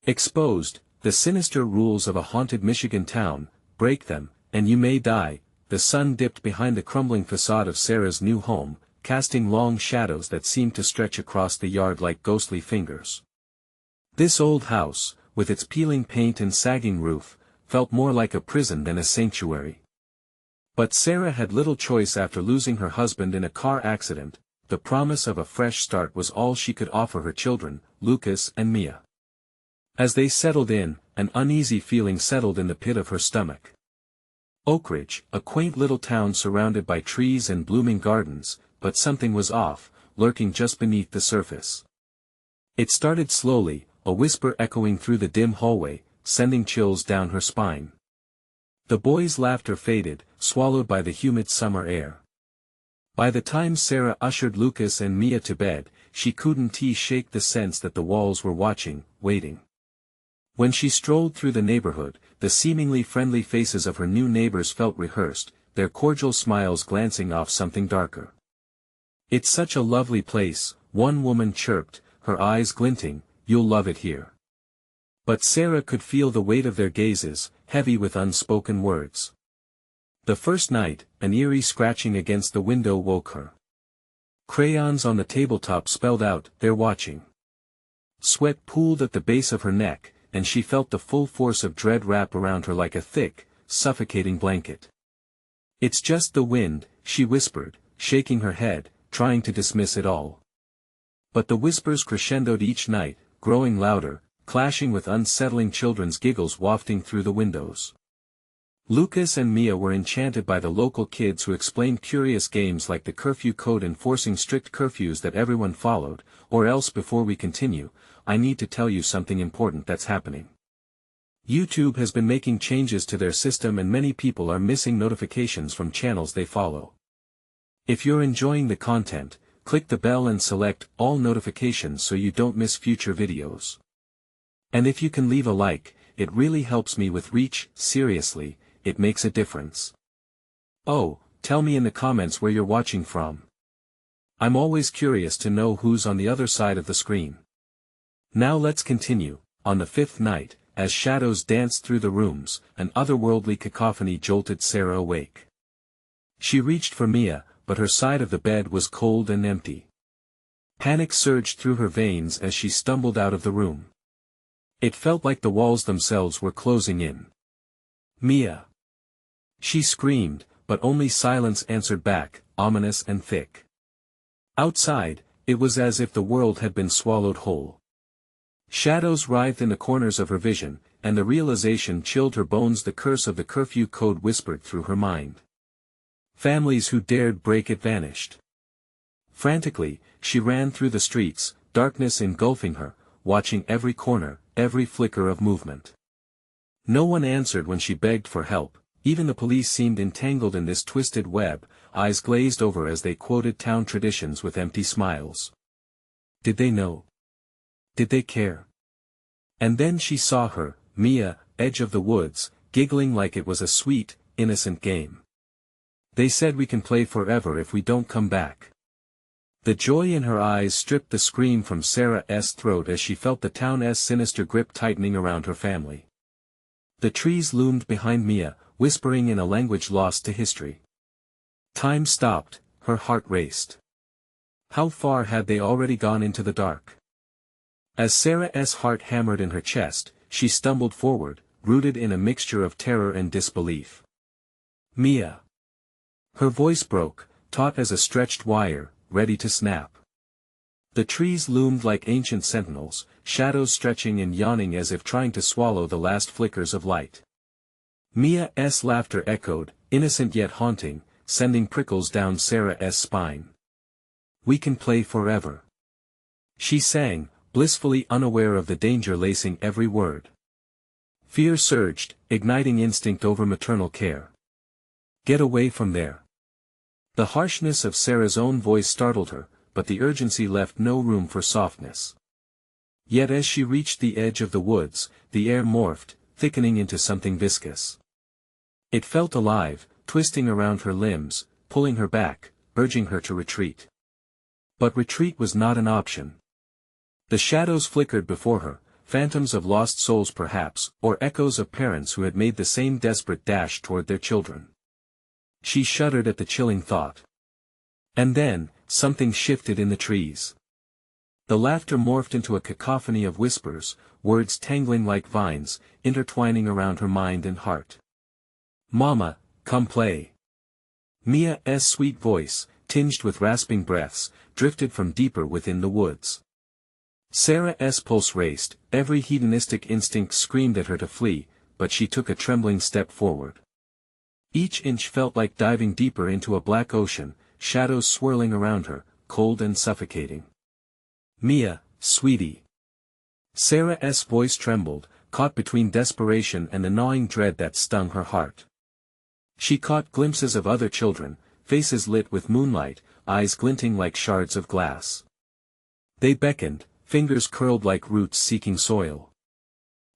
Exposed, the sinister rules of a haunted Michigan town, break them, and you may die. The sun dipped behind the crumbling facade of Sarah's new home, casting long shadows that seemed to stretch across the yard like ghostly fingers. This old house, with its peeling paint and sagging roof, felt more like a prison than a sanctuary. But Sarah had little choice after losing her husband in a car accident. The promise of a fresh start was all she could offer her children, Lucas and Mia. As they settled in, an uneasy feeling settled in the pit of her stomach. Oakridge, a quaint little town surrounded by trees and blooming gardens, but something was off, lurking just beneath the surface. It started slowly, a whisper echoing through the dim hallway, sending chills down her spine. The boys' laughter faded, swallowed by the humid summer air. By the time Sarah ushered Lucas and Mia to bed, she couldn't shake the sense that the walls were watching, waiting. When she strolled through the neighborhood, the seemingly friendly faces of her new neighbors felt rehearsed, their cordial smiles glancing off something darker. "It's such a lovely place," one woman chirped, her eyes glinting, "you'll love it here." But Sarah could feel the weight of their gazes, heavy with unspoken words. The first night, an eerie scratching against the window woke her. Crayons on the tabletop spelled out, "They're watching." Sweat pooled at the base of her neck, and she felt the full force of dread wrap around her like a thick, suffocating blanket. "It's just the wind," she whispered, shaking her head, trying to dismiss it all. But the whispers crescendoed each night, growing louder, clashing with unsettling children's giggles wafting through the windows. Lucas and Mia were enchanted by the local kids who explained curious games like the Curfew Code enforcing strict curfews that everyone followed, or else before we continue, I need to tell you something important that's happening. YouTube has been making changes to their system and many people are missing notifications from channels they follow. If you're enjoying the content, click the bell and select all notifications so you don't miss future videos. And if you can leave a like, it really helps me with reach. Seriously, it makes a difference. Oh, tell me in the comments where you're watching from. I'm always curious to know who's on the other side of the screen. Now let's continue. On the fifth night, as shadows danced through the rooms, an otherworldly cacophony jolted Sarah awake. She reached for Mia, but her side of the bed was cold and empty. Panic surged through her veins as she stumbled out of the room. It felt like the walls themselves were closing in. "Mia!" She screamed, but only silence answered back, ominous and thick. Outside, it was as if the world had been swallowed whole. Shadows writhed in the corners of her vision, and the realization chilled her bones. The curse of the Curfew Code whispered through her mind. Families who dared break it vanished. Frantically, she ran through the streets, darkness engulfing her, watching every corner, every flicker of movement. No one answered when she begged for help, even the police seemed entangled in this twisted web, eyes glazed over as they quoted town traditions with empty smiles. Did they know? Did they care? And then she saw her, Mia, edge of the woods, giggling like it was a sweet, innocent game. "They said we can play forever if we don't come back." The joy in her eyes stripped the scream from Sarah's throat as she felt the town's sinister grip tightening around her family. The trees loomed behind Mia, whispering in a language lost to history. Time stopped, her heart raced. How far had they already gone into the dark? As Sarah's heart hammered in her chest, she stumbled forward, rooted in a mixture of terror and disbelief. "Mia!" Her voice broke, taut as a stretched wire, ready to snap. The trees loomed like ancient sentinels, shadows stretching and yawning as if trying to swallow the last flickers of light. Mia's laughter echoed, innocent yet haunting, sending prickles down Sarah's spine. "We can play forever," she sang, blissfully unaware of the danger lacing every word. Fear surged, igniting instinct over maternal care. "Get away from there." The harshness of Sarah's own voice startled her, but the urgency left no room for softness. Yet as she reached the edge of the woods, the air morphed, thickening into something viscous. It felt alive, twisting around her limbs, pulling her back, urging her to retreat. But retreat was not an option. The shadows flickered before her, phantoms of lost souls perhaps, or echoes of parents who had made the same desperate dash toward their children. She shuddered at the chilling thought. And then, something shifted in the trees. The laughter morphed into a cacophony of whispers, words tangling like vines, intertwining around her mind and heart. "Mama, come play." Mia's sweet voice, tinged with rasping breaths, drifted from deeper within the woods. Sarah's pulse raced, every hedonistic instinct screamed at her to flee, but she took a trembling step forward. Each inch felt like diving deeper into a black ocean, shadows swirling around her, cold and suffocating. "Mia, sweetie." Sarah's voice trembled, caught between desperation and the gnawing dread that stung her heart. She caught glimpses of other children, faces lit with moonlight, eyes glinting like shards of glass. They beckoned, fingers curled like roots seeking soil.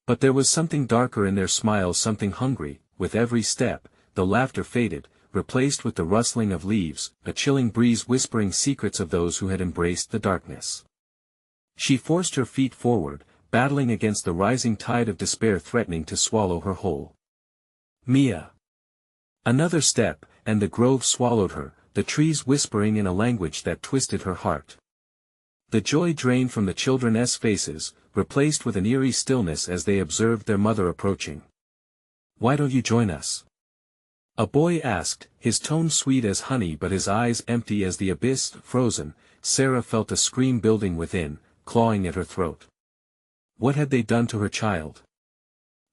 But there was something darker in their smiles, something hungry. With every step, the laughter faded, replaced with the rustling of leaves, a chilling breeze whispering secrets of those who had embraced the darkness. She forced her feet forward, battling against the rising tide of despair threatening to swallow her whole. "Mia." Another step, and the grove swallowed her, the trees whispering in a language that twisted her heart. The joy drained from the children's faces, replaced with an eerie stillness as they observed their mother approaching. "Why don't you join us?" a boy asked, his tone sweet as honey but his eyes empty as the abyss. Frozen, Sarah felt a scream building within, clawing at her throat. What had they done to her child?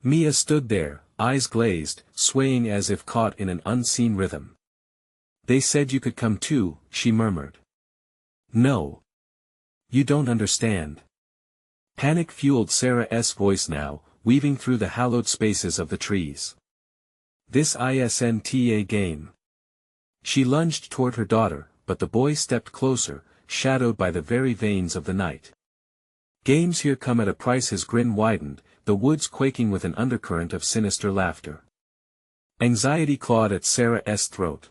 Mia stood there, eyes glazed, swaying as if caught in an unseen rhythm. "They said you could come too," she murmured. "No. You don't understand." Panic fueled Sarah's voice now, weaving through the hallowed spaces of the trees. "This isn't a game." She lunged toward her daughter, but the boy stepped closer, shadowed by the very veins of the night. "Games here come at a price." His grin widened, the woods quaking with an undercurrent of sinister laughter. Anxiety clawed at Sarah's throat.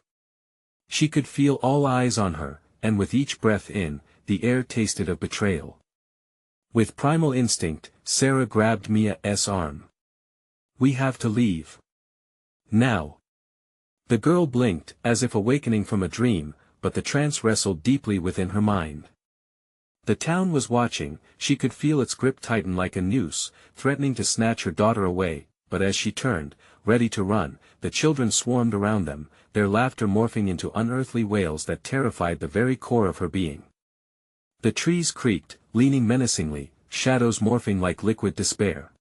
She could feel all eyes on her, and with each breath in, the air tasted of betrayal. With primal instinct, Sarah grabbed Mia's arm. "We have to leave. Now." The girl blinked, as if awakening from a dream, but the trance wrestled deeply within her mind. The town was watching, she could feel its grip tighten like a noose, threatening to snatch her daughter away, but as she turned, ready to run, the children swarmed around them, their laughter morphing into unearthly wails that terrified the very core of her being. The trees creaked, leaning menacingly, shadows morphing like liquid despair.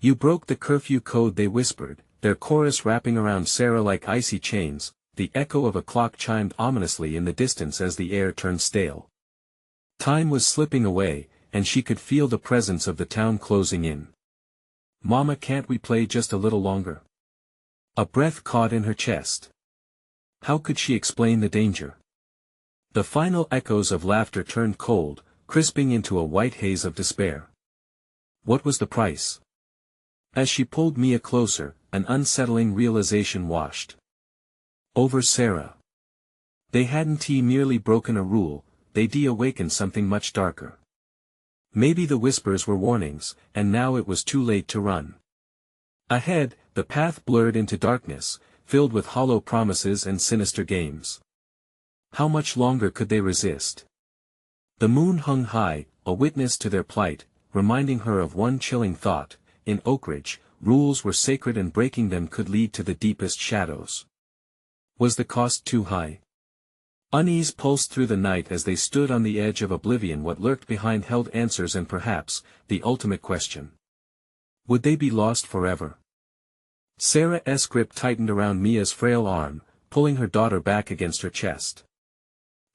"You broke the curfew code," they whispered, their chorus wrapping around Sarah like icy chains. The echo of a clock chimed ominously in the distance as the air turned stale. Time was slipping away, and she could feel the presence of the town closing in. "Mama, can't we play just a little longer?" A breath caught in her chest. How could she explain the danger? The final echoes of laughter turned cold, crisping into a white haze of despair. What was the price? As she pulled Mia closer, an unsettling realization washed over Sarah. They hadn't merely broken a rule, they'd awakened something much darker. Maybe the whispers were warnings, and now it was too late to run. Ahead, the path blurred into darkness, filled with hollow promises and sinister games. How much longer could they resist? The moon hung high, a witness to their plight, reminding her of one chilling thought: in Oakridge, rules were sacred and breaking them could lead to the deepest shadows. Was the cost too high? Unease pulsed through the night as they stood on the edge of oblivion. What lurked behind held answers and perhaps, the ultimate question. Would they be lost forever? Sarah's grip tightened around Mia's frail arm, pulling her daughter back against her chest.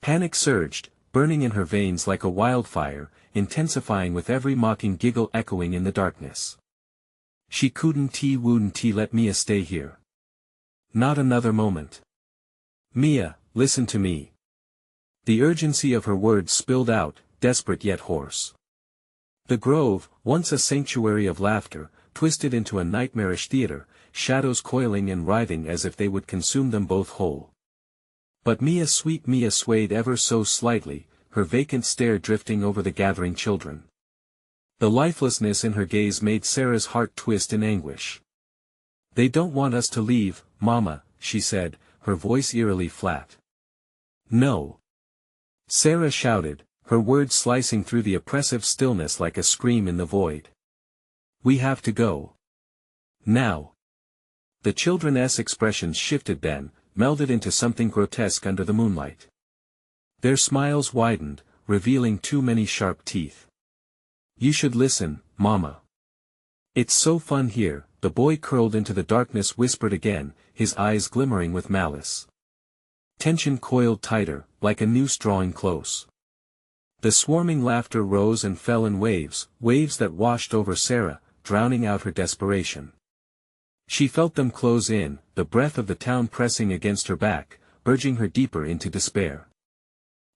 Panic surged, burning in her veins like a wildfire, intensifying with every mocking giggle echoing in the darkness. She wouldn't let Mia stay here. Not another moment. "Mia, listen to me." The urgency of her words spilled out, desperate yet hoarse. The grove, once a sanctuary of laughter, twisted into a nightmarish theater, shadows coiling and writhing as if they would consume them both whole. But sweet Mia swayed ever so slightly, her vacant stare drifting over the gathering children. The lifelessness in her gaze made Sarah's heart twist in anguish. "They don't want us to leave, Mama," she said, her voice eerily flat. "No!" Sarah shouted, her words slicing through the oppressive stillness like a scream in the void. "We have to go. Now." The children's expressions shifted then, melded into something grotesque under the moonlight. Their smiles widened, revealing too many sharp teeth. "You should listen, Mama. It's so fun here," the boy curled into the darkness whispered again, his eyes glimmering with malice. Tension coiled tighter, like a noose drawing close. The swarming laughter rose and fell in waves, waves that washed over Sarah, drowning out her desperation. She felt them close in, the breath of the town pressing against her back, urging her deeper into despair.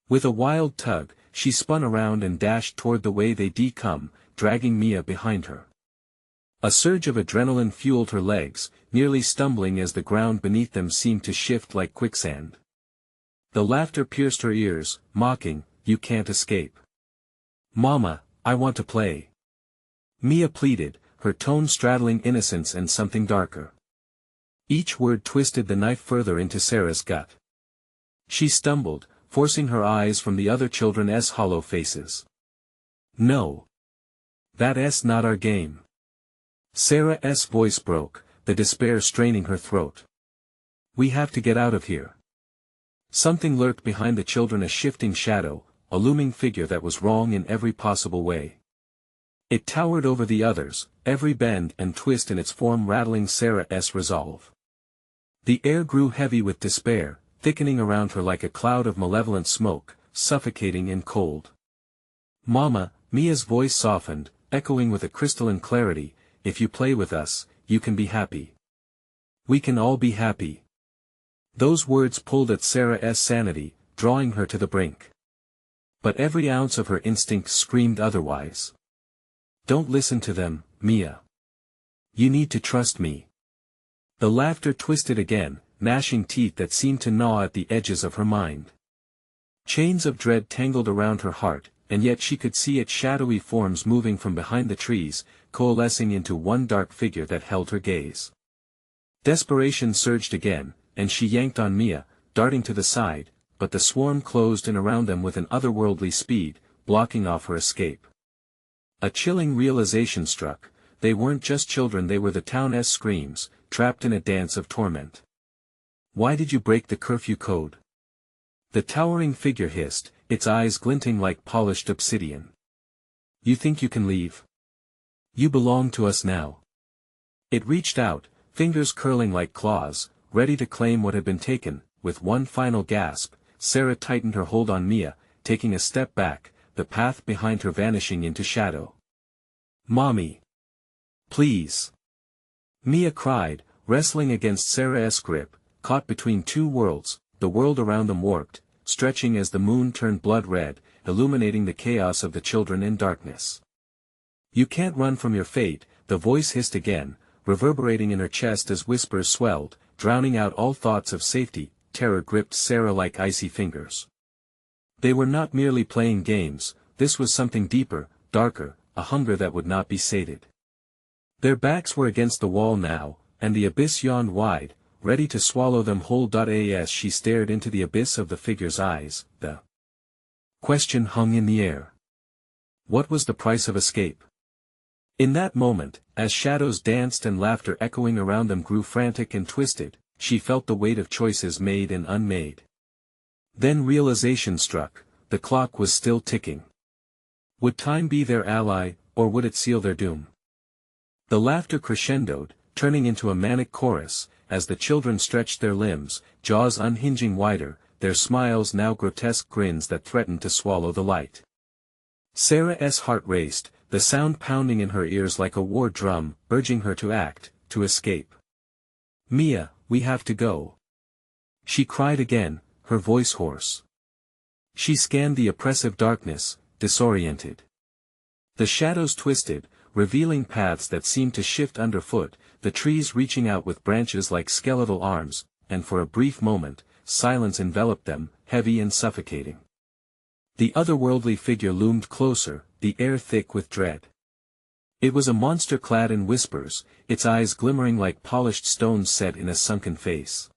With a wild tug, she spun around and dashed toward the way they'd come, dragging Mia behind her. A surge of adrenaline fueled her legs, nearly stumbling as the ground beneath them seemed to shift like quicksand. The laughter pierced her ears, mocking, "You can't escape." "Mama, I want to play." Mia pleaded, her tone straddling innocence and something darker. Each word twisted the knife further into Sarah's gut. She stumbled, forcing her eyes from the other children's hollow faces. "No. That's not our game." Sarah's voice broke, the despair straining her throat. "We have to get out of here." Something lurked behind the children, a shifting shadow, a looming figure that was wrong in every possible way. It towered over the others, every bend and twist in its form rattling Sarah's resolve. The air grew heavy with despair, thickening around her like a cloud of malevolent smoke, suffocating in cold. "Mama," Mia's voice softened, echoing with a crystalline clarity, "if you play with us, you can be happy. We can all be happy." Those words pulled at Sarah's sanity, drawing her to the brink. But every ounce of her instinct screamed otherwise. "Don't listen to them, Mia. You need to trust me." The laughter twisted again, gnashing teeth that seemed to gnaw at the edges of her mind. Chains of dread tangled around her heart, and yet she could see its shadowy forms moving from behind the trees, coalescing into one dark figure that held her gaze. Desperation surged again, and she yanked on Mia, darting to the side, but the swarm closed in around them with an otherworldly speed, blocking off her escape. A chilling realization struck, they weren't just children, they were the town's screams, trapped in a dance of torment. "Why did you break the curfew code?" The towering figure hissed, its eyes glinting like polished obsidian. "You think you can leave? You belong to us now." It reached out, fingers curling like claws, ready to claim what had been taken. With one final gasp, Sarah tightened her hold on Mia, taking a step back, the path behind her vanishing into shadow. "Mommy! Please!" Mia cried, wrestling against Sarah's grip, caught between two worlds, the world around them warped, stretching as the moon turned blood red, illuminating the chaos of the children in darkness. "You can't run from your fate," the voice hissed again, reverberating in her chest as whispers swelled, drowning out all thoughts of safety. Terror gripped Sarah like icy fingers. They were not merely playing games, this was something deeper, darker, a hunger that would not be sated. Their backs were against the wall now, and the abyss yawned wide, ready to swallow them whole. As she stared into the abyss of the figure's eyes, the question hung in the air. What was the price of escape? In that moment, as shadows danced and laughter echoing around them grew frantic and twisted, she felt the weight of choices made and unmade. Then realization struck, the clock was still ticking. Would time be their ally, or would it seal their doom? The laughter crescendoed, turning into a manic chorus, as the children stretched their limbs, jaws unhinging wider, their smiles now grotesque grins that threatened to swallow the light. Sarah's heart raced, the sound pounding in her ears like a war drum, urging her to act, to escape. "Mia, we have to go." She cried again, her voice hoarse. She scanned the oppressive darkness, disoriented. The shadows twisted, revealing paths that seemed to shift underfoot, the trees reaching out with branches like skeletal arms, and for a brief moment, silence enveloped them, heavy and suffocating. The otherworldly figure loomed closer, the air thick with dread. It was a monster clad in whispers, its eyes glimmering like polished stones set in a sunken face.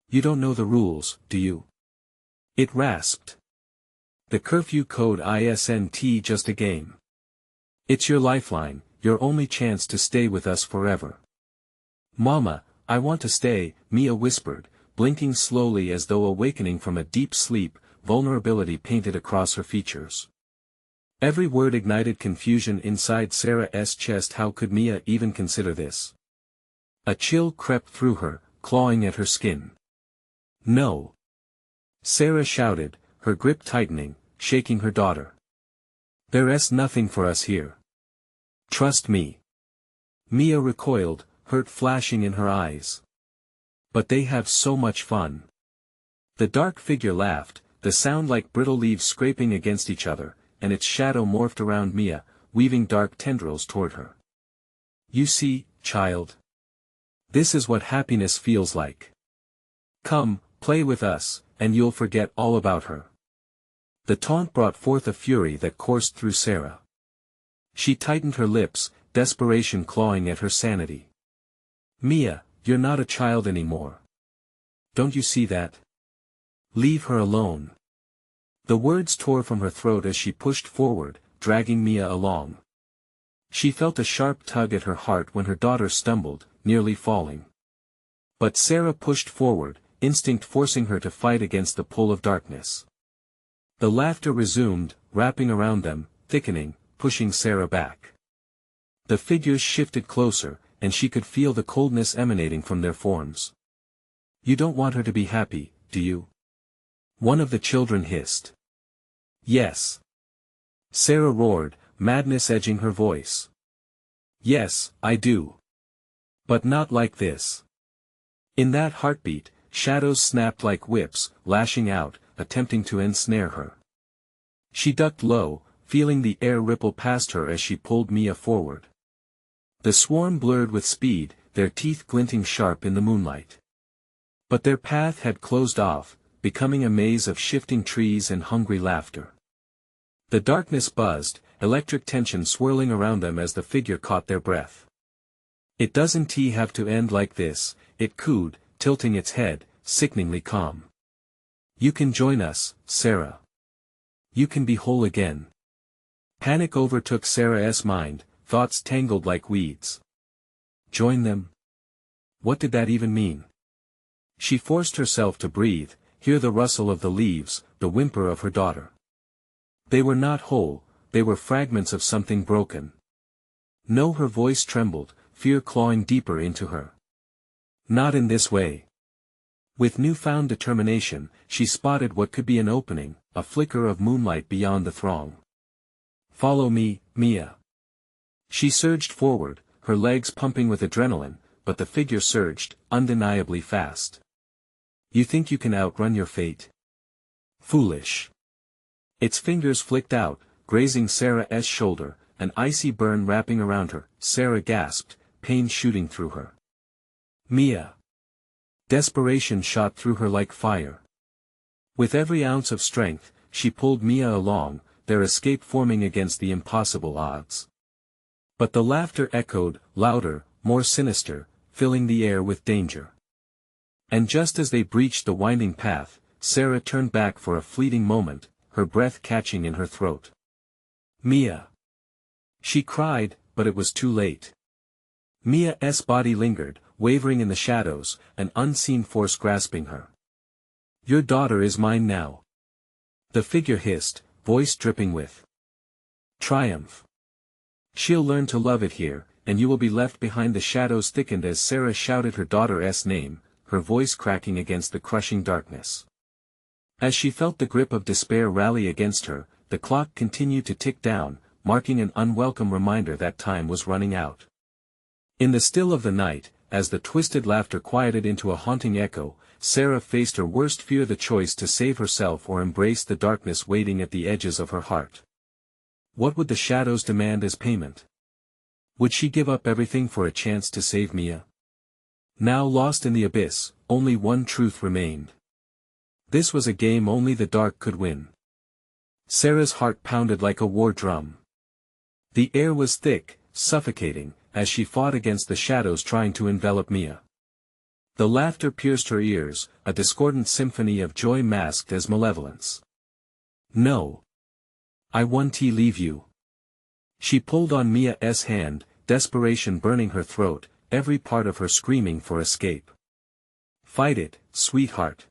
"You don't know the rules, do you?" it rasped. "The Curfew Code isn't just a game. It's your lifeline, your only chance to stay with us forever." "Mama, I want to stay," Mia whispered, blinking slowly as though awakening from a deep sleep, vulnerability painted across her features. Every word ignited confusion inside Sarah's chest. How could Mia even consider this? A chill crept through her, clawing at her skin. "No!" Sarah shouted, her grip tightening, shaking her daughter. "There's nothing for us here. Trust me." Mia recoiled, hurt flashing in her eyes. "But they have so much fun." The dark figure laughed, the sound like brittle leaves scraping against each other, and its shadow morphed around Mia, weaving dark tendrils toward her. "You see, child? This is what happiness feels like. Come, play with us, and you'll forget all about her." The taunt brought forth a fury that coursed through Sarah. She tightened her lips, desperation clawing at her sanity. "Mia, you're not a child anymore. Don't you see that? Leave her alone." The words tore from her throat as she pushed forward, dragging Mia along. She felt a sharp tug at her heart when her daughter stumbled, nearly falling. But Sarah pushed forward, instinct forcing her to fight against the pull of darkness. The laughter resumed, wrapping around them, thickening, pushing Sarah back. The figures shifted closer, and she could feel the coldness emanating from their forms. "You don't want her to be happy, do you?" one of the children hissed. "Yes." Sarah roared, madness edging her voice. "Yes, I do. But not like this." In that heartbeat, shadows snapped like whips, lashing out, attempting to ensnare her. She ducked low, feeling the air ripple past her as she pulled Mia forward. The swarm blurred with speed, their teeth glinting sharp in the moonlight. But their path had closed off, becoming a maze of shifting trees and hungry laughter. The darkness buzzed, electric tension swirling around them as the figure caught their breath. "It doesn't have to end like this," it cooed, tilting its head, sickeningly calm. "You can join us, Sarah. You can be whole again." Panic overtook Sarah's mind, thoughts tangled like weeds. Join them? What did that even mean? She forced herself to breathe, hear the rustle of the leaves, the whimper of her daughter. They were not whole, they were fragments of something broken. No, her voice trembled, fear clawing deeper into her. Not in this way. With newfound determination, she spotted what could be an opening, a flicker of moonlight beyond the throng. "Follow me, Mia." She surged forward, her legs pumping with adrenaline, but the figure surged, undeniably fast. "You think you can outrun your fate? Foolish." Its fingers flicked out, grazing Sarah's shoulder, an icy burn wrapping around her. Sarah gasped, pain shooting through her. "Mia." Desperation shot through her like fire. With every ounce of strength, she pulled Mia along, their escape forming against the impossible odds. But the laughter echoed, louder, more sinister, filling the air with danger. And just as they breached the winding path, Sarah turned back for a fleeting moment, her breath catching in her throat. "Mia!" She cried, but it was too late. Mia's body lingered, wavering in the shadows, an unseen force grasping her. "Your daughter is mine now." The figure hissed, voice dripping with triumph. "She'll learn to love it here, and you will be left behind." The shadows thickened as Sarah shouted her daughter's name, her voice cracking against the crushing darkness. As she felt the grip of despair rally against her, the clock continued to tick down, marking an unwelcome reminder that time was running out. In the still of the night, as the twisted laughter quieted into a haunting echo, Sarah faced her worst fear, the choice to save herself or embrace the darkness waiting at the edges of her heart. What would the shadows demand as payment? Would she give up everything for a chance to save Mia? Now lost in the abyss, only one truth remained. This was a game only the dark could win. Sarah's heart pounded like a war drum. The air was thick, suffocating, as she fought against the shadows trying to envelop Mia. The laughter pierced her ears, a discordant symphony of joy masked as malevolence. "No. I won't leave you." She pulled on Mia's hand, desperation burning her throat, every part of her screaming for escape. "Fight it, sweetheart.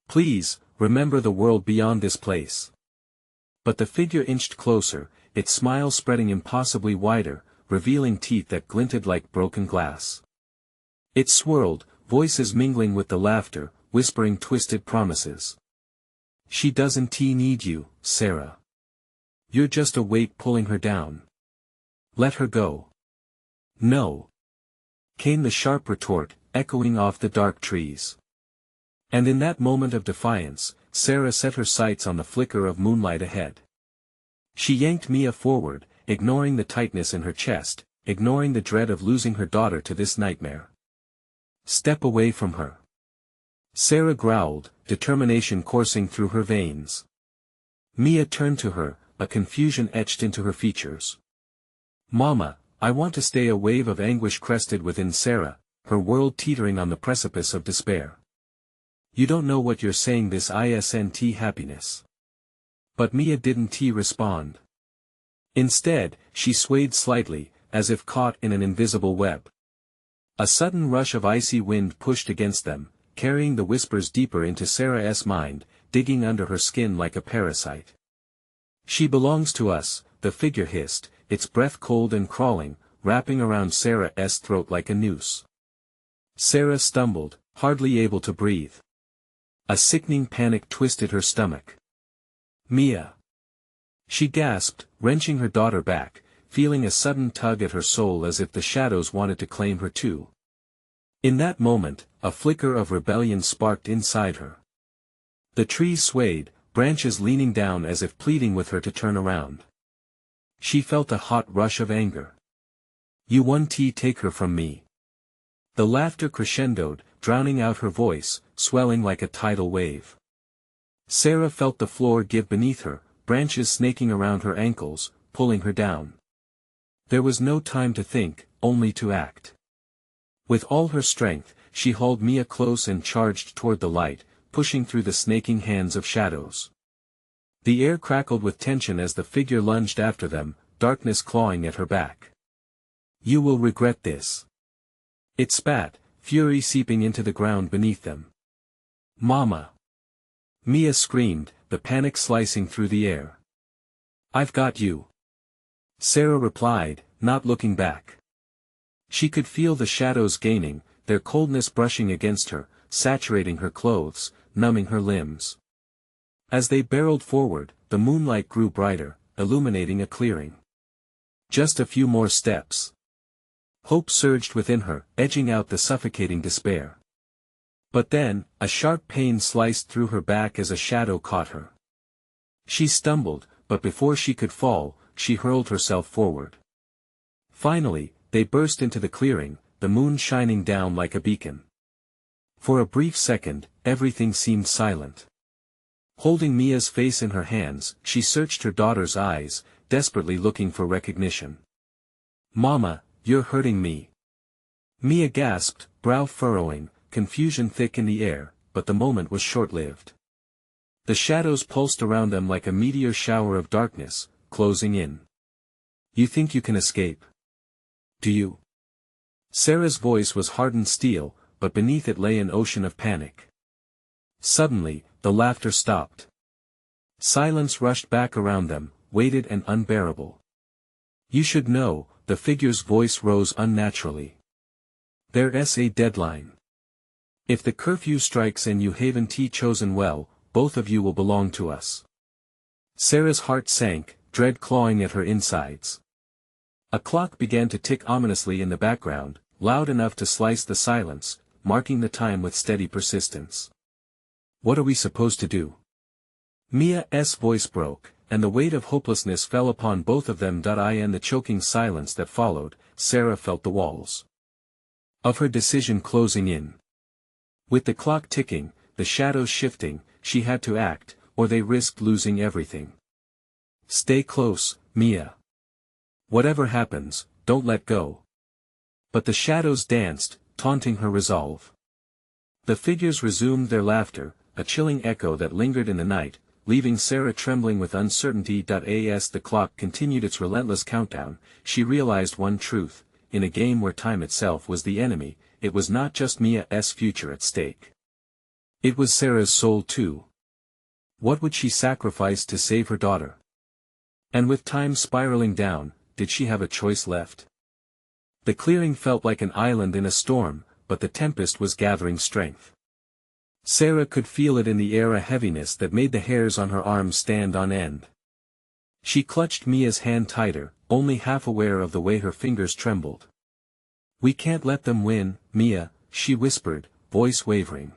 Please, remember the world beyond this place." But the figure inched closer, its smile spreading impossibly wider, revealing teeth that glinted like broken glass. It swirled, voices mingling with the laughter, whispering twisted promises. "She doesn't need you, Sarah. You're just a weight pulling her down. Let her go." "No," came the sharp retort, echoing off the dark trees. And in that moment of defiance, Sarah set her sights on the flicker of moonlight ahead. She yanked Mia forward, ignoring the tightness in her chest, ignoring the dread of losing her daughter to this nightmare. "Step away from her." Sarah growled, determination coursing through her veins. Mia turned to her, a confusion etched into her features. "Mama, I want to stay." A wave of anguish crested within Sarah, her world teetering on the precipice of despair. "You don't know what you're saying. This isn't happiness." But Mia didn't respond. Instead, she swayed slightly, as if caught in an invisible web. A sudden rush of icy wind pushed against them, carrying the whispers deeper into Sarah's mind, digging under her skin like a parasite. "She belongs to us," the figure hissed, its breath cold and crawling, wrapping around Sarah's throat like a noose. Sarah stumbled, hardly able to breathe. A sickening panic twisted her stomach. "Mia!" She gasped, wrenching her daughter back, feeling a sudden tug at her soul as if the shadows wanted to claim her too. In that moment, a flicker of rebellion sparked inside her. The trees swayed, branches leaning down as if pleading with her to turn around. She felt a hot rush of anger. "You won't take her from me." The laughter crescendoed, drowning out her voice, swelling like a tidal wave. Sarah felt the floor give beneath her, branches snaking around her ankles, pulling her down. There was no time to think, only to act. With all her strength, she hauled Mia close and charged toward the light, pushing through the snaking hands of shadows. The air crackled with tension as the figure lunged after them, darkness clawing at her back. "You will regret this." It spat, fury seeping into the ground beneath them. "Mama!" Mia screamed, the panic slicing through the air. "I've got you," Sarah replied, not looking back. She could feel the shadows gaining, their coldness brushing against her, saturating her clothes, numbing her limbs. As they barreled forward, the moonlight grew brighter, illuminating a clearing. Just a few more steps. Hope surged within her, edging out the suffocating despair. But then, a sharp pain sliced through her back as a shadow caught her. She stumbled, but before she could fall, she hurled herself forward. Finally, they burst into the clearing, the moon shining down like a beacon. For a brief second, everything seemed silent. Holding Mia's face in her hands, she searched her daughter's eyes, desperately looking for recognition. "Mama, you're hurting me." Mia gasped, brow furrowing, confusion thick in the air, but the moment was short-lived. The shadows pulsed around them like a meteor shower of darkness, closing in. "You think you can escape? Do you?" Sarah's voice was hardened steel, but beneath it lay an ocean of panic. Suddenly, the laughter stopped. Silence rushed back around them, weighted and unbearable. "You should know," the figure's voice rose unnaturally. "There's a deadline. If the curfew strikes and you haven't chosen well, both of you will belong to us." Sarah's heart sank, dread clawing at her insides. A clock began to tick ominously in the background, loud enough to slice the silence, marking the time with steady persistence. "What are we supposed to do?" Mia's voice broke, and the weight of hopelessness fell upon both of them. In the choking silence that followed, Sarah felt the walls of her decision closing in. With the clock ticking, the shadows shifting, she had to act, or they risked losing everything. "Stay close, Mia. Whatever happens, don't let go. But the shadows danced, taunting her resolve. The figures resumed their laughter, a chilling echo that lingered in the night, leaving Sarah trembling with uncertainty. As the clock continued its relentless countdown, she realized one truth: in a game where time itself was the enemy, it was not just Mia's future at stake. It was Sarah's soul too. What would she sacrifice to save her daughter? And with time spiraling down, did she have a choice left? The clearing felt like an island in a storm, but the tempest was gathering strength. Sarah could feel it in the air, a heaviness that made the hairs on her arms stand on end. She clutched Mia's hand tighter, only half aware of the way her fingers trembled. "We can't let them win, Mia," she whispered, voice wavering.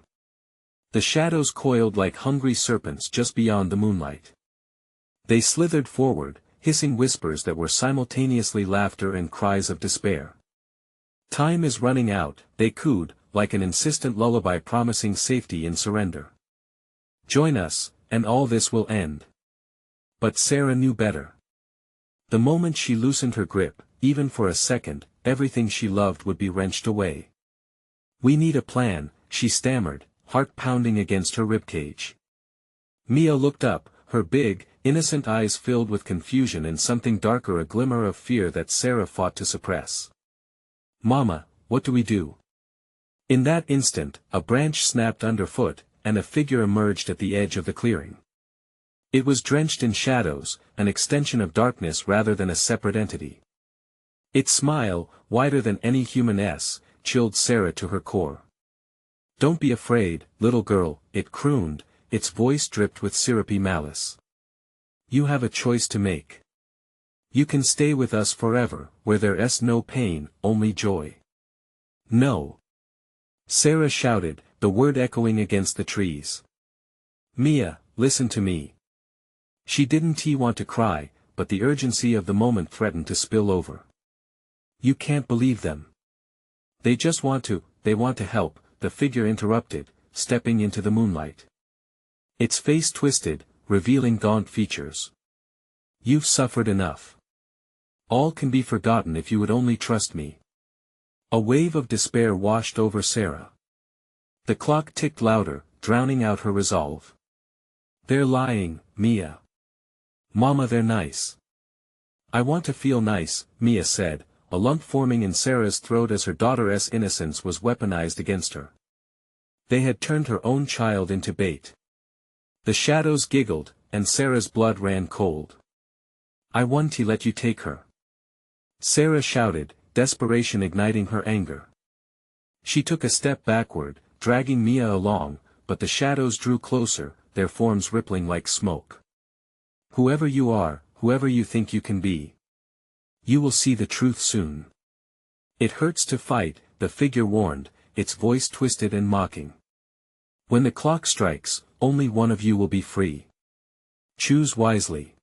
The shadows coiled like hungry serpents just beyond the moonlight. They slithered forward, hissing whispers that were simultaneously laughter and cries of despair. "Time is running out," they cooed, like an insistent lullaby promising safety in surrender. "Join us, and all this will end." But Sarah knew better. The moment she loosened her grip, even for a second, everything she loved would be wrenched away. "We need a plan," she stammered, heart pounding against her ribcage. Mia looked up, her big, innocent eyes filled with confusion and something darker, a glimmer of fear that Sarah fought to suppress. "Mama, what do we do?" In that instant, a branch snapped underfoot, and a figure emerged at the edge of the clearing. It was drenched in shadows, an extension of darkness rather than a separate entity. Its smile, wider than any human-s, chilled Sarah to her core. "Don't be afraid, little girl," it crooned, its voice dripped with syrupy malice. "You have a choice to make. You can stay with us forever, where there's no pain, only joy." "No!" Sarah shouted, the word echoing against the trees. "Mia, listen to me." She didn't want to cry, but the urgency of the moment threatened to spill over. "You can't believe them. They want to help," the figure interrupted, stepping into the moonlight. Its face twisted, revealing gaunt features. "You've suffered enough. All can be forgotten if you would only trust me." A wave of despair washed over Sarah. The clock ticked louder, drowning out her resolve. "They're lying, Mia." "Mama, they're nice." "I want to feel nice," Mia said, a lump forming in Sarah's throat as her daughter's innocence was weaponized against her. They had turned her own child into bait. The shadows giggled, and Sarah's blood ran cold. "I want to let you take her," Sarah shouted, desperation igniting her anger. She took a step backward, dragging Mia along, but the shadows drew closer, their forms rippling like smoke. "Whoever you are, whoever you think you can be, you will see the truth soon. It hurts to fight," the figure warned, its voice twisted and mocking. "When the clock strikes, only one of you will be free. Choose wisely."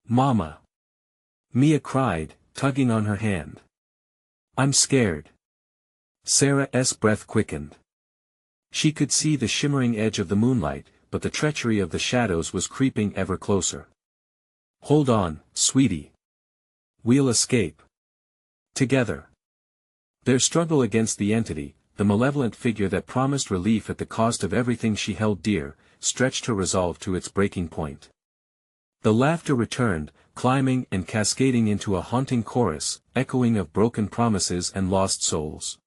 "Mama!" Mia cried, tugging on her hand. "I'm scared." Sarah's breath quickened. She could see the shimmering edge of the moonlight, but the treachery of the shadows was creeping ever closer. "Hold on, sweetie. We'll escape. Together." Their struggle against the entity, the malevolent figure that promised relief at the cost of everything she held dear, stretched her resolve to its breaking point. The laughter returned, climbing and cascading into a haunting chorus, echoing of broken promises and lost souls.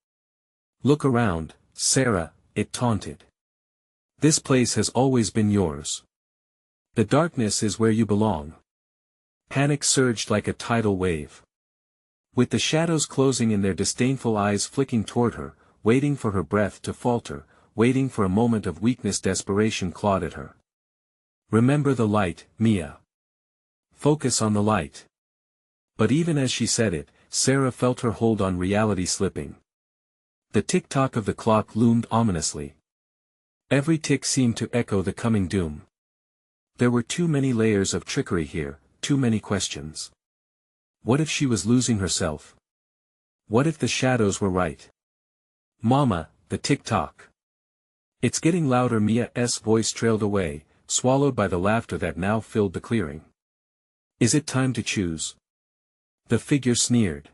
"Look around, Sarah," it taunted. "This place has always been yours. The darkness is where you belong." Panic surged like a tidal wave. With the shadows closing in their disdainful eyes flicking toward her, waiting for her breath to falter, waiting for a moment of weakness, desperation clawed at her. "Remember the light, Mia. Focus on the light." But even as she said it, Sarah felt her hold on reality slipping. The tick-tock of the clock loomed ominously. Every tick seemed to echo the coming doom. There were too many layers of trickery here, too many questions. What if she was losing herself? What if the shadows were right? "Mama," the tick-tock. "It's getting louder." Mia's voice trailed away, swallowed by the laughter that now filled the clearing. "Is it time to choose?" The figure sneered.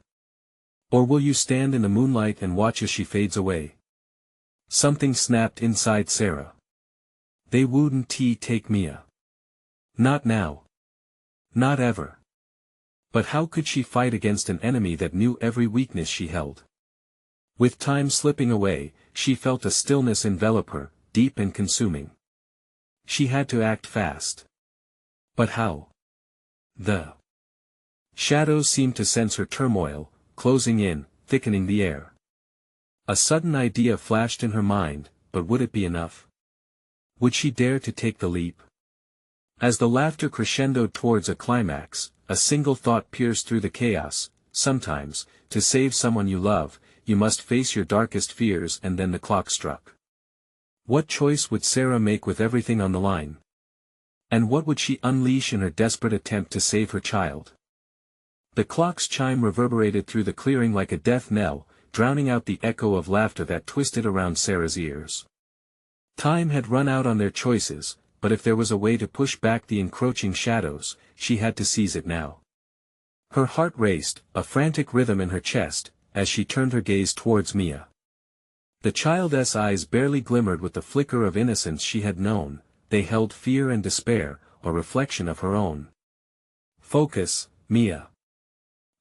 Or will you stand in the moonlight and watch as she fades away? Something snapped inside Sarah. They wouldn't take Mia. Not now. Not ever. But how could she fight against an enemy that knew every weakness she held? With time slipping away, she felt a stillness envelop her, deep and consuming. She had to act fast. But how? The shadows seemed to sense her turmoil, closing in, thickening the air. A sudden idea flashed in her mind, but would it be enough? Would she dare to take the leap? As the laughter crescendoed towards a climax, a single thought pierced through the chaos: sometimes, to save someone you love, you must face your darkest fears. And then the clock struck. What choice would Sarah make with everything on the line? And what would she unleash in her desperate attempt to save her child? The clock's chime reverberated through the clearing like a death knell, drowning out the echo of laughter that twisted around Sarah's ears. Time had run out on their choices, but if there was a way to push back the encroaching shadows, she had to seize it now. Her heart raced, a frantic rhythm in her chest, as she turned her gaze towards Mia. The child's eyes barely glimmered with the flicker of innocence she had known, they held fear and despair, a reflection of her own. Focus, Mia.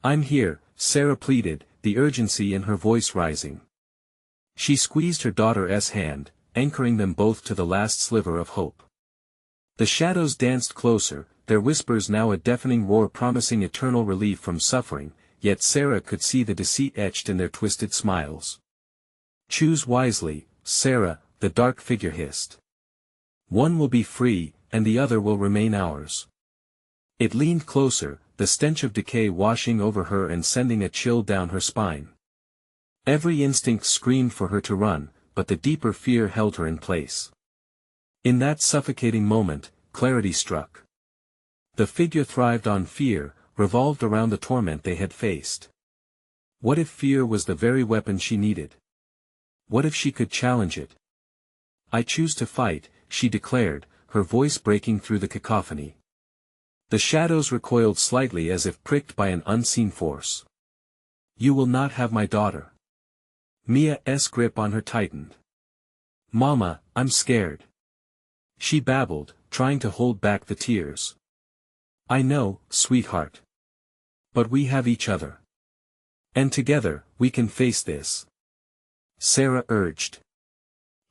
I'm here, Sarah pleaded, the urgency in her voice rising. She squeezed her daughter's hand, anchoring them both to the last sliver of hope. The shadows danced closer, their whispers now a deafening roar promising eternal relief from suffering, yet Sarah could see the deceit etched in their twisted smiles. Choose wisely, Sarah, the dark figure hissed. One will be free, and the other will remain ours. It leaned closer, the stench of decay washing over her and sending a chill down her spine. Every instinct screamed for her to run, but the deeper fear held her in place. In that suffocating moment, clarity struck. The figure thrived on fear, revolved around the torment they had faced. What if fear was the very weapon she needed? What if she could challenge it? I choose to fight, she declared, her voice breaking through the cacophony. The shadows recoiled slightly as if pricked by an unseen force. You will not have my daughter. Mia's grip on her tightened. Mama, I'm scared. She babbled, trying to hold back the tears. I know, sweetheart. But we have each other. And together, we can face this. Sarah urged.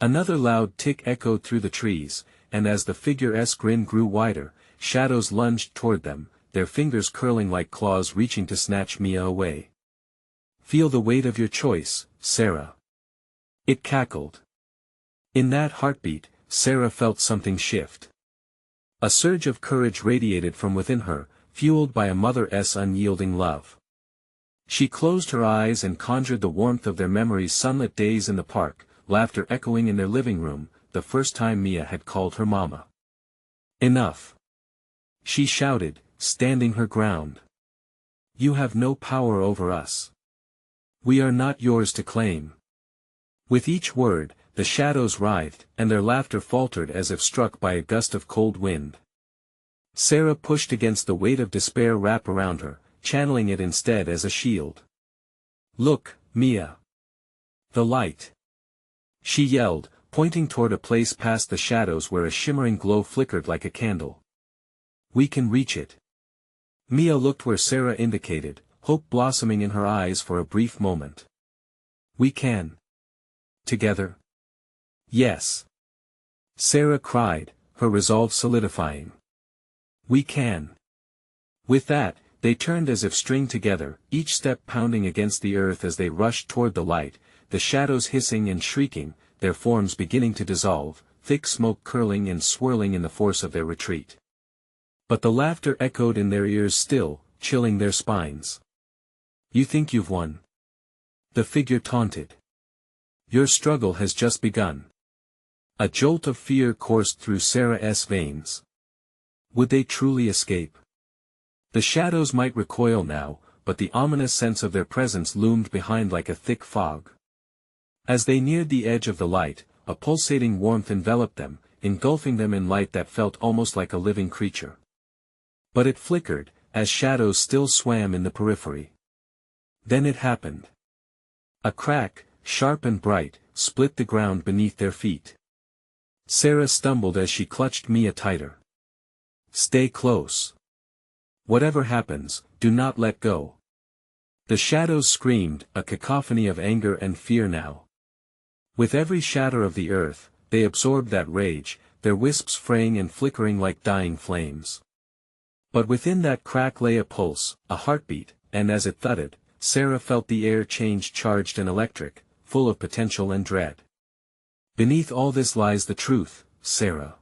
Another loud tick echoed through the trees, and as the figure's grin grew wider, shadows lunged toward them, their fingers curling like claws reaching to snatch Mia away. Feel the weight of your choice, Sarah. It cackled. In that heartbeat, Sarah felt something shift. A surge of courage radiated from within her, fueled by a mother's unyielding love. She closed her eyes and conjured the warmth of their memories' sunlit days in the park, laughter echoing in their living room, the first time Mia had called her mama. Enough! She shouted, standing her ground. You have no power over us. We are not yours to claim. With each word, the shadows writhed, and their laughter faltered as if struck by a gust of cold wind. Sarah pushed against the weight of despair wrapped around her, channeling it instead as a shield. Look, Mia. The light. She yelled, pointing toward a place past the shadows where a shimmering glow flickered like a candle. We can reach it. Mia looked where Sarah indicated, hope blossoming in her eyes for a brief moment. We can. Together. Yes. Sarah cried, her resolve solidifying. We can. With that, they turned as if stringed together, each step pounding against the earth as they rushed toward the light, the shadows hissing and shrieking, their forms beginning to dissolve, thick smoke curling and swirling in the force of their retreat. But the laughter echoed in their ears still, chilling their spines. You think you've won? The figure taunted. Your struggle has just begun. A jolt of fear coursed through Sarah's veins. Would they truly escape? The shadows might recoil now, but the ominous sense of their presence loomed behind like a thick fog. As they neared the edge of the light, a pulsating warmth enveloped them, engulfing them in light that felt almost like a living creature. But it flickered, as shadows still swam in the periphery. Then it happened. A crack, sharp and bright, split the ground beneath their feet. Sarah stumbled as she clutched Mia tighter. Stay close. Whatever happens, do not let go. The shadows screamed, a cacophony of anger and fear now. With every shatter of the earth, they absorbed that rage, their wisps fraying and flickering like dying flames. But within that crack lay a pulse, a heartbeat, and as it thudded, Sarah felt the air change charged and electric, full of potential and dread. Beneath all this lies the truth, Sarah.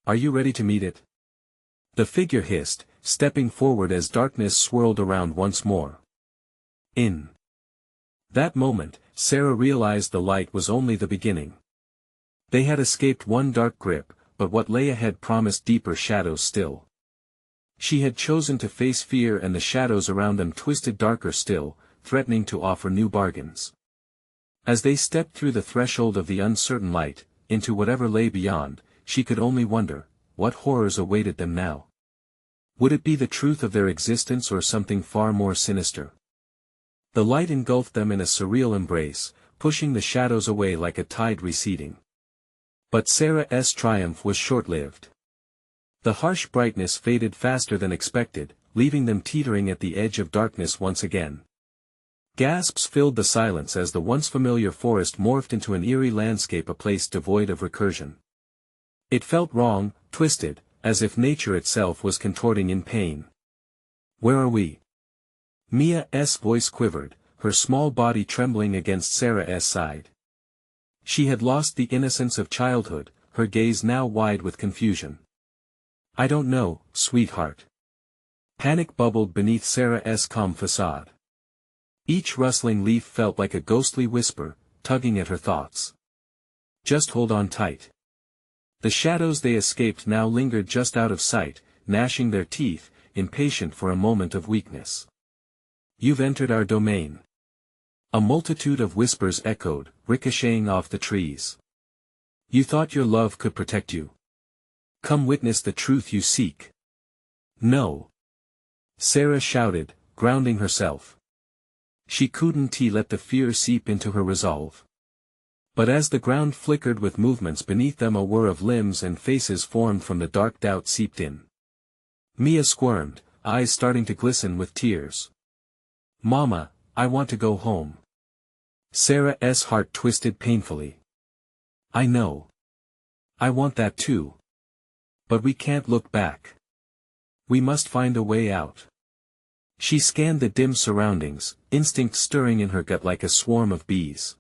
Are you ready to meet it? The figure hissed, stepping forward as darkness swirled around once more. In that moment, Sarah realized the light was only the beginning. They had escaped one dark grip, but what lay ahead promised deeper shadows still. She had chosen to face fear, and the shadows around them twisted darker still, threatening to offer new bargains. As they stepped through the threshold of the uncertain light, into whatever lay beyond, she could only wonder, what horrors awaited them now? Would it be the truth of their existence or something far more sinister? The light engulfed them in a surreal embrace, pushing the shadows away like a tide receding. But Sarah's triumph was short-lived. The harsh brightness faded faster than expected, leaving them teetering at the edge of darkness once again. Gasps filled the silence as the once familiar forest morphed into an eerie landscape, a place devoid of recursion. It felt wrong, twisted, as if nature itself was contorting in pain. Where are we? Mia's voice quivered, her small body trembling against Sarah's side. She had lost the innocence of childhood, her gaze now wide with confusion. I don't know, sweetheart. Panic bubbled beneath Sarah's calm facade. Each rustling leaf felt like a ghostly whisper, tugging at her thoughts. Just hold on tight. The shadows they escaped now lingered just out of sight, gnashing their teeth, impatient for a moment of weakness. You've entered our domain. A multitude of whispers echoed, ricocheting off the trees. You thought your love could protect you. Come witness the truth you seek. No. Sarah shouted, grounding herself. She couldn't let the fear seep into her resolve. But as the ground flickered with movements beneath them, a whir of limbs and faces formed from the dark. Doubt seeped in. Mia squirmed, eyes starting to glisten with tears. Mama, I want to go home. Sarah's heart twisted painfully. I know. I want that too. But we can't look back. We must find a way out. She scanned the dim surroundings, instinct stirring in her gut like a swarm of bees.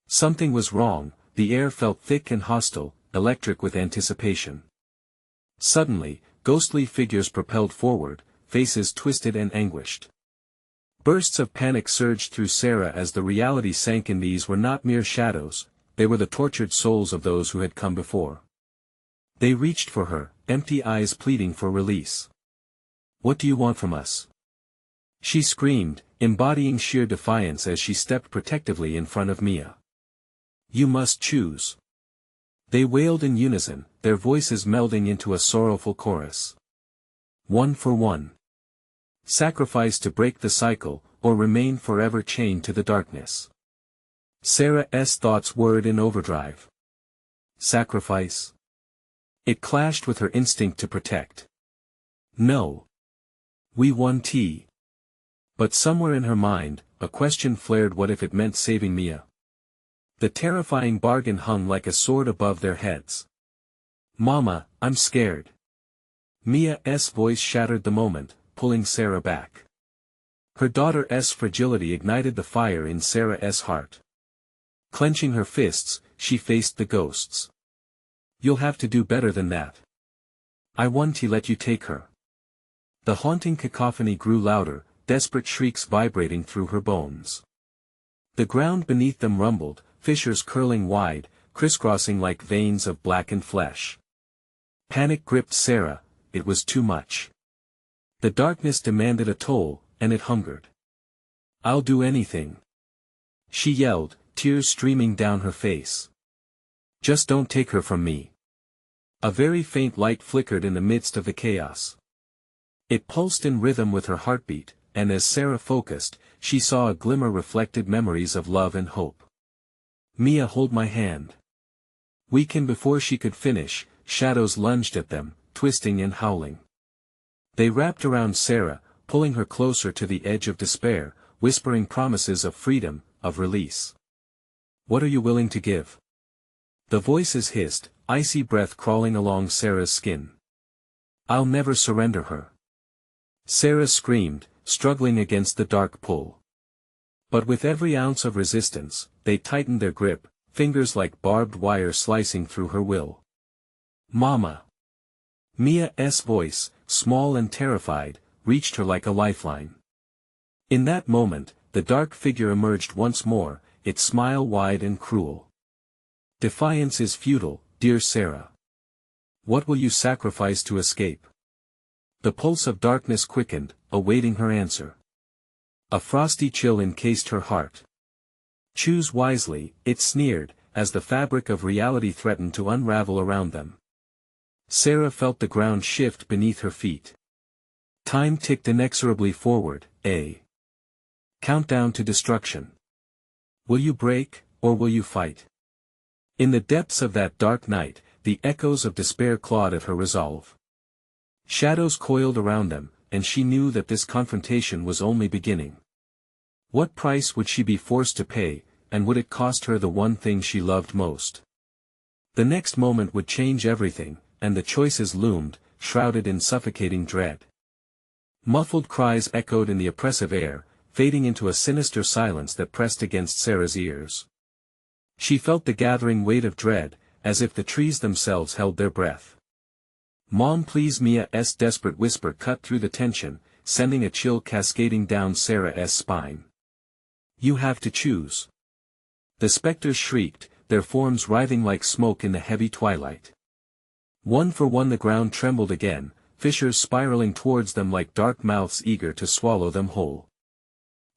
Something was wrong, the air felt thick and hostile, electric with anticipation. Suddenly, ghostly figures propelled forward, faces twisted and anguished. Bursts of panic surged through Sarah as the reality sank in. These were not mere shadows, they were the tortured souls of those who had come before. They reached for her, empty eyes pleading for release. What do you want from us? She screamed, embodying sheer defiance as she stepped protectively in front of Mia. You must choose. They wailed in unison, their voices melding into a sorrowful chorus. One for one. Sacrifice to break the cycle, or remain forever chained to the darkness. Sarah's thoughts whirred in overdrive. Sacrifice? It clashed with her instinct to protect. No. We won tea. But somewhere in her mind, a question flared: what if it meant saving Mia? The terrifying bargain hung like a sword above their heads. Mama, I'm scared. Mia's voice shattered the moment, pulling Sarah back. Her daughter's fragility ignited the fire in Sarah's heart. Clenching her fists, she faced the ghosts. You'll have to do better than that. I won't let you take her. The haunting cacophony grew louder, desperate shrieks vibrating through her bones. The ground beneath them rumbled, fissures curling wide, crisscrossing like veins of blackened flesh. Panic gripped Sarah, it was too much. The darkness demanded a toll, and it hungered. I'll do anything. She yelled, tears streaming down her face. Just don't take her from me. A very faint light flickered in the midst of the chaos. It pulsed in rhythm with her heartbeat, and as Sarah focused, she saw a glimmer reflected memories of love and hope. "Mia, hold my hand." Weakened before she could finish, shadows lunged at them, twisting and howling. They wrapped around Sarah, pulling her closer to the edge of despair, whispering promises of freedom, of release. "What are you willing to give?" The voices hissed, icy breath crawling along Sarah's skin. "I'll never surrender her." Sarah screamed, struggling against the dark pull. But with every ounce of resistance, they tightened their grip, fingers like barbed wire slicing through her will. "Mama!" Mia's voice, small and terrified, reached her like a lifeline. In that moment, the dark figure emerged once more, its smile wide and cruel. "Defiance is futile, dear Sarah. What will you sacrifice to escape?" The pulse of darkness quickened, awaiting her answer. A frosty chill encased her heart. "Choose wisely," it sneered, as the fabric of reality threatened to unravel around them. Sarah felt the ground shift beneath her feet. Time ticked inexorably forward, a countdown to destruction. Will you break, or will you fight? In the depths of that dark night, the echoes of despair clawed at her resolve. Shadows coiled around them, and she knew that this confrontation was only beginning. What price would she be forced to pay, and would it cost her the one thing she loved most? The next moment would change everything, and the choices loomed, shrouded in suffocating dread. Muffled cries echoed in the oppressive air, fading into a sinister silence that pressed against Sarah's ears. She felt the gathering weight of dread, as if the trees themselves held their breath. "Mom, please!" Mia's desperate whisper cut through the tension, sending a chill cascading down Sarah's spine. "You have to choose." The specters shrieked, their forms writhing like smoke in the heavy twilight. One for one the ground trembled again, fissures spiraling towards them like dark mouths eager to swallow them whole.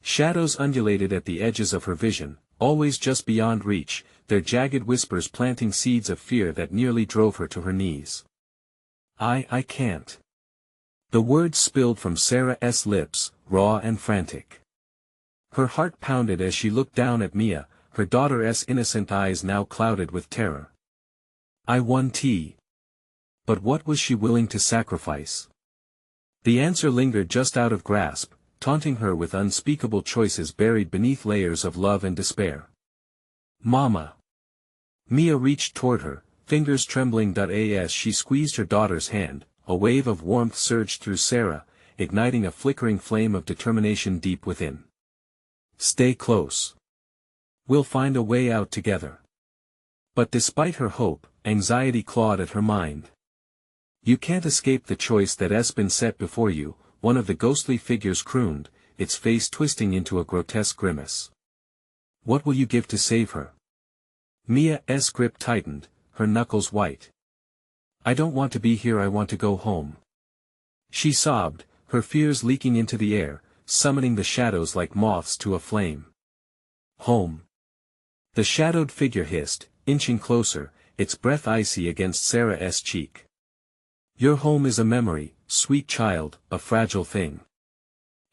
Shadows undulated at the edges of her vision, always just beyond reach, their jagged whispers planting seeds of fear that nearly drove her to her knees. I can't." The words spilled from Sarah's lips, raw and frantic. Her heart pounded as she looked down at Mia, her daughter's innocent eyes now clouded with terror. "I want tea." But what was she willing to sacrifice? The answer lingered just out of grasp, taunting her with unspeakable choices buried beneath layers of love and despair. "Mama!" Mia reached toward her, fingers trembling. As she squeezed her daughter's hand, a wave of warmth surged through Sarah, igniting a flickering flame of determination deep within. "Stay close. We'll find a way out together." But despite her hope, anxiety clawed at her mind. "You can't escape the choice that's been set before you," one of the ghostly figures crooned, its face twisting into a grotesque grimace. "What will you give to save her?" Mia's grip tightened, her knuckles white. "I don't want to be here, I want to go home." She sobbed, her fears leaking into the air, summoning the shadows like moths to a flame. "Home." The shadowed figure hissed, inching closer, its breath icy against Sarah's cheek. "Your home is a memory, sweet child, a fragile thing.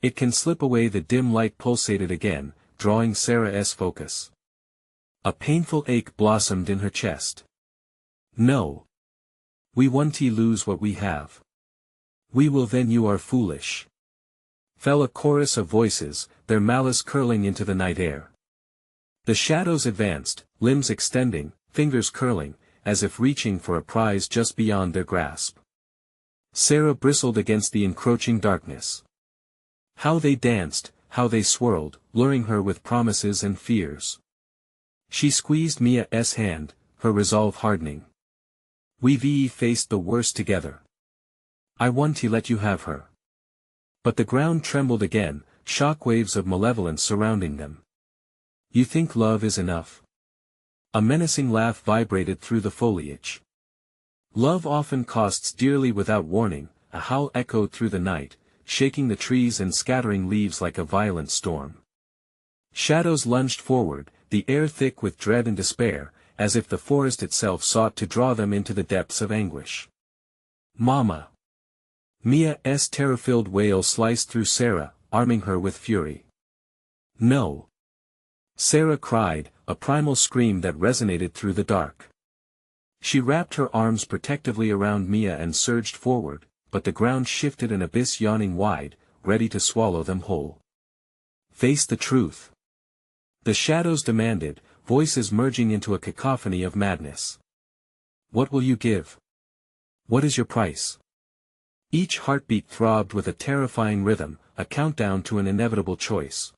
It can slip away." The dim light pulsated again, drawing Sarah's focus. A painful ache blossomed in her chest. "No. We won't lose what we have. We will. Then you are foolish." Fell a chorus of voices, their malice curling into the night air. The shadows advanced, limbs extending, fingers curling, as if reaching for a prize just beyond their grasp. Sarah bristled against the encroaching darkness. How they danced, how they swirled, luring her with promises and fears. She squeezed Mia's hand, her resolve hardening. "We've faced the worst together. I want to let you have her." But the ground trembled again, shock waves of malevolence surrounding them. "You think love is enough?" A menacing laugh vibrated through the foliage. "Love often costs dearly." Without warning, a howl echoed through the night, shaking the trees and scattering leaves like a violent storm. Shadows lunged forward, the air thick with dread and despair, as if the forest itself sought to draw them into the depths of anguish. "Mama!" Mia's terror-filled wail sliced through Sarah, arming her with fury. No. Sarah cried, a primal scream that resonated through the dark. She wrapped her arms protectively around Mia and surged forward, but the ground shifted, an abyss yawning wide, ready to swallow them whole. Face the truth. The shadows demanded, voices merging into a cacophony of madness. What will you give? What is your price? Each heartbeat throbbed with a terrifying rhythm, a countdown to an inevitable choice.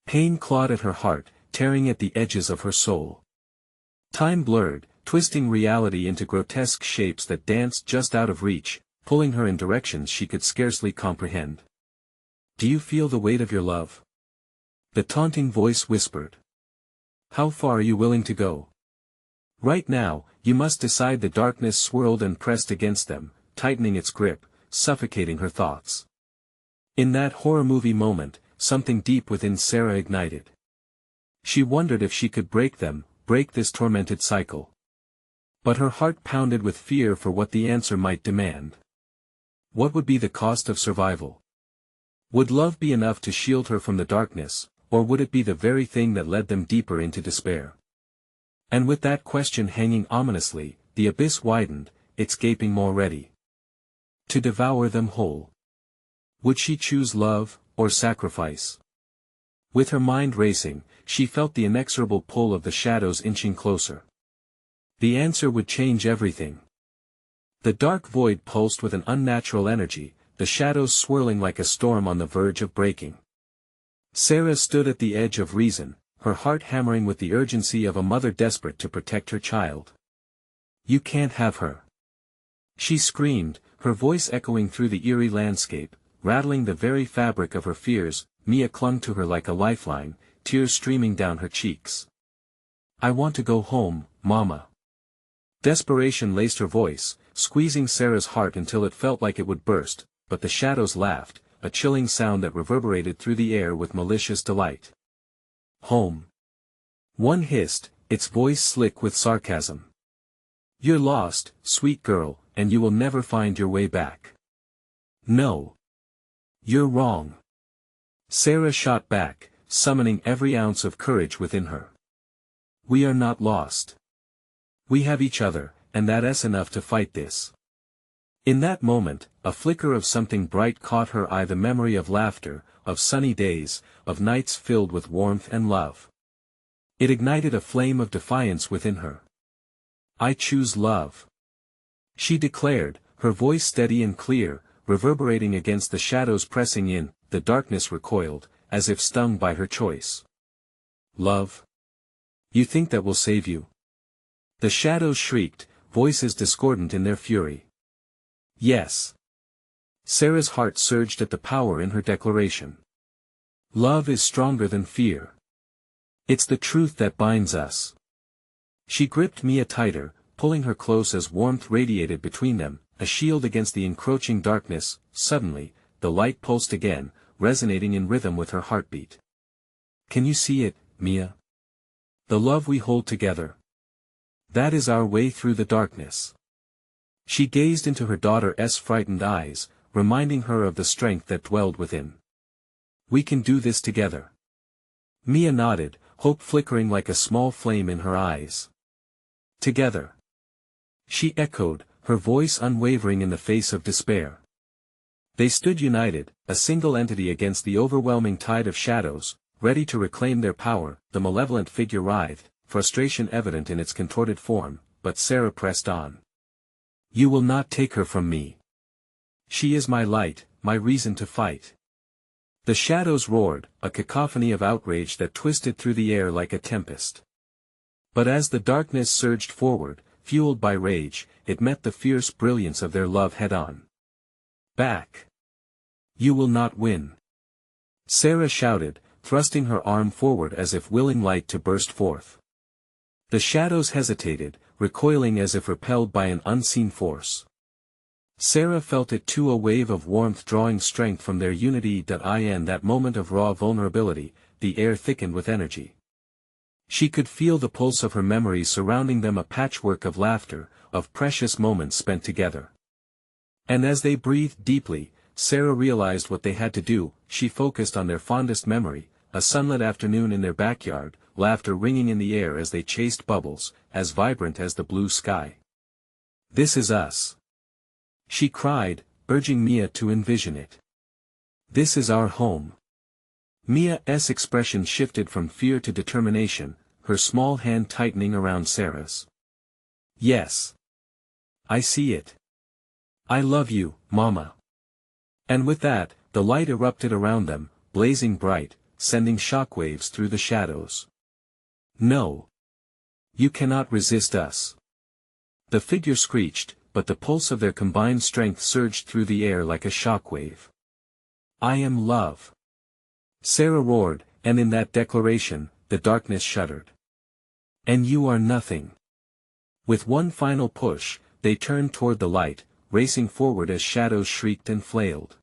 Pain clawed at her heart, tearing at the edges of her soul. Time blurred, twisting reality into grotesque shapes that danced just out of reach, pulling her in directions she could scarcely comprehend. Do you feel the weight of your love? The taunting voice whispered. How far are you willing to go? Right now, you must decide. The darkness swirled and pressed against them, tightening its grip, suffocating her thoughts. In that horror movie moment, something deep within Sarah ignited. She wondered if she could break this tormented cycle. But her heart pounded with fear for what the answer might demand. What would be the cost of survival? Would love be enough to shield her from the darkness, or would it be the very thing that led them deeper into despair? And with that question hanging ominously, the abyss widened, its gaping more ready to devour them whole. Would she choose love, or sacrifice? With her mind racing, she felt the inexorable pull of the shadows inching closer. The answer would change everything. The dark void pulsed with an unnatural energy, the shadows swirling like a storm on the verge of breaking. Sarah stood at the edge of reason, her heart hammering with the urgency of a mother desperate to protect her child. You can't have her. She screamed, her voice echoing through the eerie landscape, rattling the very fabric of her fears. Mia clung to her like a lifeline, tears streaming down her cheeks. I want to go home, Mama. Desperation laced her voice, squeezing Sarah's heart until it felt like it would burst, but the shadows laughed, a chilling sound that reverberated through the air with malicious delight. Home. One hissed, its voice slick with sarcasm. You're lost, sweet girl, and you will never find your way back. No. You're wrong. Sarah shot back, summoning every ounce of courage within her. We are not lost. We have each other, and that's enough to fight this. In that moment, a flicker of something bright caught her eye, the memory of laughter, of sunny days, of nights filled with warmth and love. It ignited a flame of defiance within her. I choose love. She declared, her voice steady and clear, reverberating against the shadows pressing in. The darkness recoiled, as if stung by her choice. Love? You think that will save you? The shadows shrieked, voices discordant in their fury. Yes. Sarah's heart surged at the power in her declaration. Love is stronger than fear. It's the truth that binds us. She gripped Mia tighter, pulling her close as warmth radiated between them, a shield against the encroaching darkness. Suddenly, the light pulsed again, resonating in rhythm with her heartbeat. Can you see it, Mia? The love we hold together. That is our way through the darkness. She gazed into her daughter's frightened eyes, reminding her of the strength that dwelled within. We can do this together. Mia nodded, hope flickering like a small flame in her eyes. Together. She echoed, her voice unwavering in the face of despair. They stood united, a single entity against the overwhelming tide of shadows, ready to reclaim their power. The malevolent figure writhed, frustration evident in its contorted form, but Sarah pressed on. You will not take her from me. She is my light, my reason to fight. The shadows roared, a cacophony of outrage that twisted through the air like a tempest. But as the darkness surged forward, fueled by rage, it met the fierce brilliance of their love head-on. Back. You will not win. Sarah shouted, thrusting her arm forward as if willing light to burst forth. The shadows hesitated, recoiling as if repelled by an unseen force. Sarah felt it too, a wave of warmth drawing strength from their unity. In that moment of raw vulnerability, the air thickened with energy. She could feel the pulse of her memories surrounding them, a patchwork of laughter, of precious moments spent together. And as they breathed deeply, Sarah realized what they had to do. She focused on their fondest memory, a sunlit afternoon in their backyard, laughter ringing in the air as they chased bubbles, as vibrant as the blue sky. "This is us," she cried, urging Mia to envision it. "This is our home." Mia's expression shifted from fear to determination, her small hand tightening around Sarah's. "Yes. I see it. I love you, Mama." And with that, the light erupted around them, blazing bright, sending shockwaves through the shadows. "No. You cannot resist us." The figure screeched, but the pulse of their combined strength surged through the air like a shockwave. "I am love," Sarah roared, and in that declaration, the darkness shuddered. "And you are nothing." With one final push, they turned toward the light, racing forward as shadows shrieked and flailed.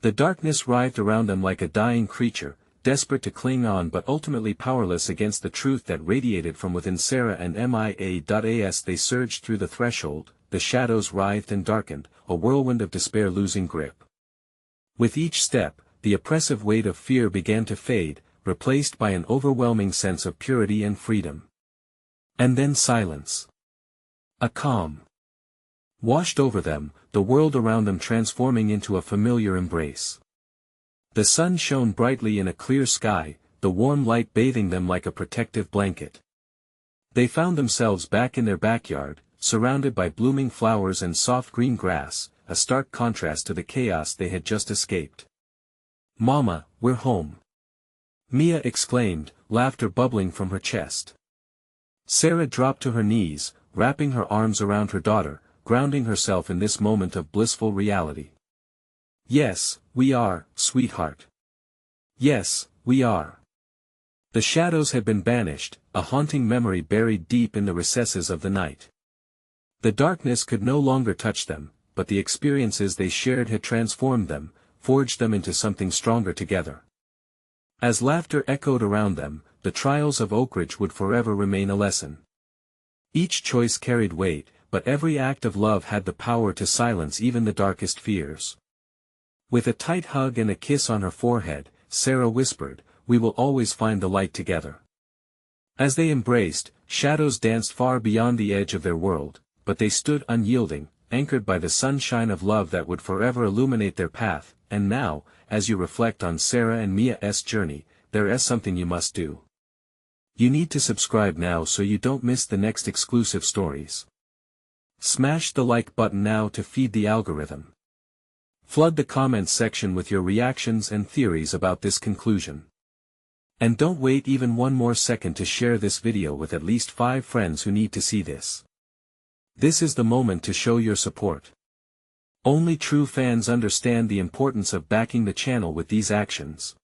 The darkness writhed around them like a dying creature, desperate to cling on but ultimately powerless against the truth that radiated from within Sarah and Mia. As they surged through the threshold, the shadows writhed and darkened, a whirlwind of despair losing grip. With each step, the oppressive weight of fear began to fade, replaced by an overwhelming sense of purity and freedom. And then silence. A calm washed over them, the world around them transforming into a familiar embrace. The sun shone brightly in a clear sky, the warm light bathing them like a protective blanket. They found themselves back in their backyard, surrounded by blooming flowers and soft green grass, a stark contrast to the chaos they had just escaped. "Mama, we're home," Mia exclaimed, laughter bubbling from her chest. Sarah dropped to her knees, wrapping her arms around her daughter, grounding herself in this moment of blissful reality. "Yes, we are, sweetheart. Yes, we are." The shadows had been banished, a haunting memory buried deep in the recesses of the night. The darkness could no longer touch them, but the experiences they shared had transformed them, forged them into something stronger together. As laughter echoed around them, the trials of Oakridge would forever remain a lesson. Each choice carried weight, but every act of love had the power to silence even the darkest fears. With a tight hug and a kiss on her forehead, Sarah whispered, "We will always find the light together." As they embraced, shadows danced far beyond the edge of their world, but they stood unyielding, anchored by the sunshine of love that would forever illuminate their path. And now, as you reflect on Sarah and Mia's journey, there is something you must do. You need to subscribe now so you don't miss the next exclusive stories. Smash the like button now to feed the algorithm. Flood the comments section with your reactions and theories about this conclusion. And don't wait even one more second to share this video with at least 5 friends who need to see this. This is the moment to show your support. Only true fans understand the importance of backing the channel with these actions.